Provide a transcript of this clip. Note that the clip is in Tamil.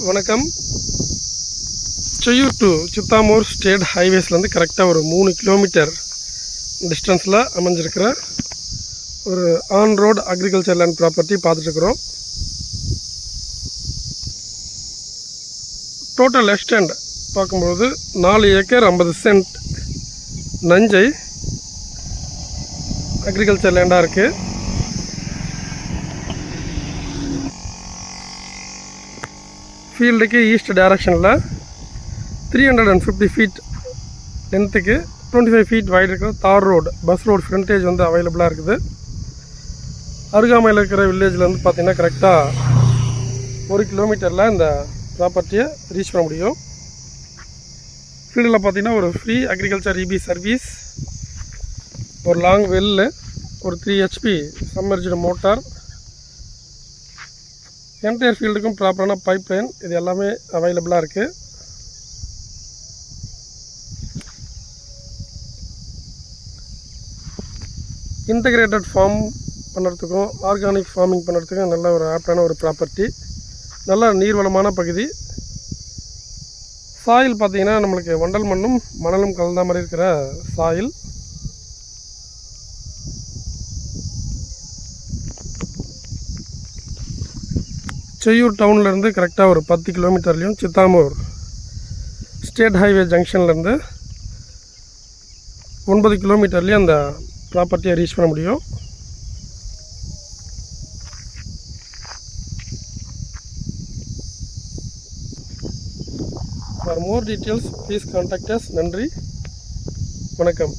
வணக்கம். செய்யூர் டு சித்தாமூர் ஸ்டேட் ஹைவேஸ்லேருந்து கரெக்டாக ஒரு 3 கிலோமீட்டர் டிஸ்டன்ஸில் அமைஞ்சிருக்கிற ஒரு on road agriculture land property பார்த்துட்ருக்குறோம். டோட்டல் எக்ஸ்டெண்ட் பார்க்கும்போது 4 ஏக்கர் 50 சென்ட் நஞ்சை அக்ரிகல்ச்சர் லேண்டாக இருக்குது. ஃபீல்டுக்கு ஈஸ்ட் டைரக்ஷனில் 350 ஃபீட் லென்த்துக்கு 25 ஃபீட் வைடு இருக்கிற தார் ரோடு, பஸ் ரோடு ஃப்ரண்டேஜ் வந்து அவைலபிளாக இருக்குது. அருகாமையில் இருக்கிற வில்லேஜ்லேருந்து பார்த்திங்கன்னா கரெக்டாக 1 கிலோமீட்டரில் இந்த ப்ராப்பர்ட்டியை ரீச் பண்ண முடியும். ஃபீல்டில் பார்த்திங்கன்னா ஒரு ஃப்ரீ அக்ரிகல்ச்சர் இபி சர்வீஸ், ஒரு லாங் வெல்லு, ஒரு 3 HP சம்மர்ஜ்டு மோட்டார், என்டையர் ஃபீல்டுக்கும் ப்ராப்பரான பைப் லைன், இது எல்லாமே அவைலபிளாக இருக்குது. இன்டகிரேட்டட் ஃபார்ம் பண்ணுறதுக்கும் ஆர்கானிக் ஃபார்மிங் பண்ணுறதுக்கும் நல்ல ஒரு ஆப்டான ஒரு ப்ராப்பர்ட்டி. நல்ல நீர்வளமான பகுதி. சாயில் பார்த்திங்கன்னா நம்மளுக்கு வண்டல் மண்ணும் மணலும் கலந்த மாதிரி இருக்கிற சாயில். செய்யூர் டவுன்லேருந்து கரெக்டாக ஒரு 10 கிலோமீட்டர்லேயும் சித்தாமூர் ஸ்டேட் ஹைவே ஜங்ஷன்லேருந்து 9 கிலோமீட்டர்லேயும் அந்த ப்ராப்பர்ட்டியை ரீச் பண்ண முடியும். For more details, please contact us. நன்றி, வணக்கம்.